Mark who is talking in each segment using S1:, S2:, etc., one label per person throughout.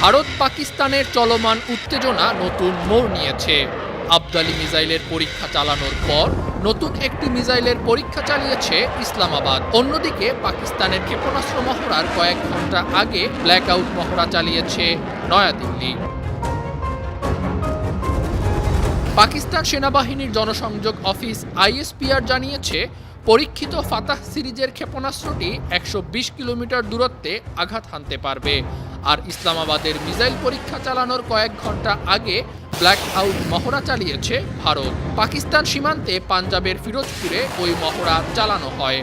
S1: ভারত পাকিস্তানের চলমান উত্তেজনা নতুন মোড় নিয়েছে। আবদালি মিসাইলের পরীক্ষা চালানোর পর নতুন একটি মিসাইলের পরীক্ষা চালিয়েছে ইসলামাবাদ। অন্যদিকে পাকিস্তানের ক্ষেপণাস্ত্র মহড়ার কয়েক ঘন্টা আগে ব্ল্যাকআউট মহড়া চালিয়েছে নয়াদিল্লি। পাকিস্তান সেনাবাহিনীর জনসংযোগ অফিস আইএসপিআর জানিয়েছে, পরীক্ষিত ফাতাহ সিরিজের ক্ষেপণাস্ত্রটি ১২০ কিলোমিটার দূরত্বে আঘাত হানতে পারবে। আর ইসলামাবাদের মিসাইল পরীক্ষা চালানোর কয়েক ঘন্টা আগে ব্ল্যাক আউট মহড়া চালিয়েছে ভারত। পাকিস্তান সীমান্তে পাঞ্জাবের ফিরোজপুরে ওই মহড়া চালানো হয়।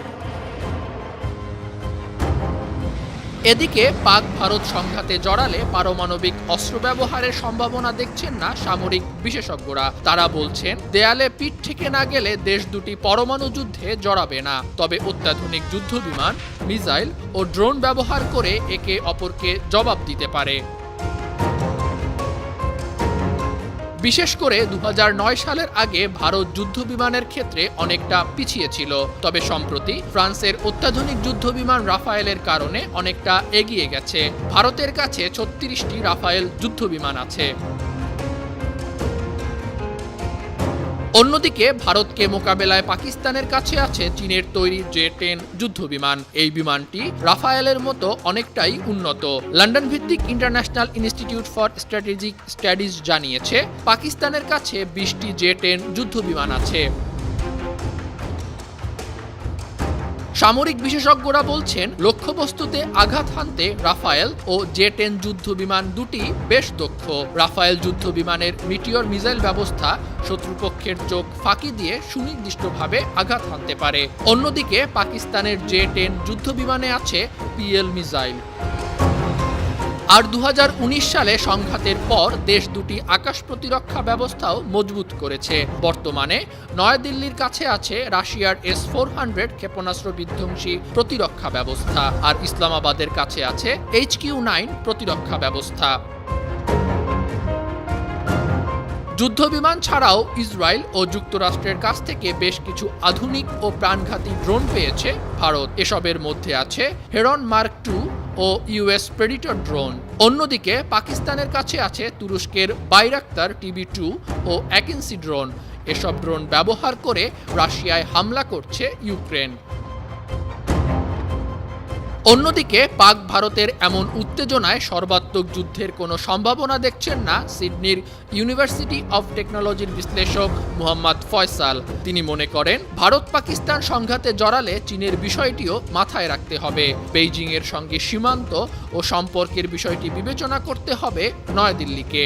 S1: এদিকে পাক ভারত সংঘাতে জড়ালে পারমাণবিক অস্ত্র ব্যবহারের সম্ভাবনা দেখছেন না সামরিক বিশেষজ্ঞরা। তারা বলছেন, দেয়ালে পিঠ থেকে না গেলে দেশ দুটি পরমাণু যুদ্ধে জড়াবে না, তবে অত্যাধুনিক যুদ্ধবিমান, মিসাইল ও ড্রোন ব্যবহার করে একে অপরকে জবাব দিতে পারে। বিশেষ করে ২০০৯ সালের আগে ভারত যুদ্ধবিমানের ক্ষেত্রে অনেকটা পিছিয়ে ছিল, তবে সম্প্রতি ফ্রান্সের অত্যাধুনিক যুদ্ধবিমান রাফায়েলের কারণে অনেকটা এগিয়ে গেছে। ভারতের কাছে ৩৬টি রাফায়েল যুদ্ধবিমান আছে। অন্যদিকে ভারতকে মোকাবেলায় পাকিস্তানের কাছে আছে চীনের তৈরি জে-10 যুদ্ধবিমান। এই বিমানটি রাফায়েলের মতো অনেকটাই উন্নত। লন্ডন ভিত্তিক international institute for strategic studies জানিয়েছে, পাকিস্তানের কাছে ২০টি জে-10 যুদ্ধবিমান আছে। সামরিক বিশেষজ্ঞরা বলছেন, লক্ষ্যবস্তুতে আঘাত হানতে রাফায়েল ও জে-10 যুদ্ধবিমান দুটি বেশ দক্ষ। রাফায়েল যুদ্ধবিমানের মিটিওর মিসাইল ব্যবস্থা শত্রুপক্ষের চোখ ফাঁকি দিয়ে সুনির্দিষ্টভাবে আঘাত হানতে পারে। অন্যদিকে পাকিস্তানের জে-10 যুদ্ধবিমানে আছে পিএল মিসাইল। আর ২০১৯ সালে সংঘাতের পর দেশ দুটি আকাশ প্রতিরক্ষা ব্যবস্থাও মজবুত করেছে। বর্তমানে নয়াদিল্লির কাছে আছে রাশিয়ার S-400 ক্ষেপণাস্ত্র বিধ্বংসী প্রতিরক্ষা ব্যবস্থা, আর ইসলামাবাদের কাছে আছে HQ-9 প্রতিরক্ষা ব্যবস্থা। যুদ্ধবিমান ছাড়াও ইসরায়েল ও যুক্তরাষ্ট্রের কাছ থেকে বেশ কিছু আধুনিক ও প্রাণঘাতী ড্রোন পেয়েছে ভারত। এসবের মধ্যে আছে হেরন মার্ক 2 ও ইউএস প্রেডিটর ড্রোন। অন্যদিকে পাকিস্তানের কাছে আছে তুরস্কের বাইরাক্তার TB2 ও অ্যাকিন্সি ড্রোন। এসব ড্রোন ব্যবহার করে রাশিয়ায় হামলা করছে ইউক্রেন। অন্যদিকে পাক ভারতের এমন উত্তেজনায় সর্বাত্মক যুদ্ধের কোনো সম্ভাবনা দেখছেন না সিডনির ইউনিভার্সিটি অব টেকনোলজির বিশ্লেষক মুহাম্মদ ফয়সাল। তিনি মনে করেন, ভারত পাকিস্তান সংঘাতে জড়ালে চীনের বিষয়টিও মাথায় রাখতে হবে। বেইজিংয়ের সঙ্গে সীমান্ত ও সম্পর্কের বিষয়টি বিবেচনা করতে হবে নয়াদিল্লিকে।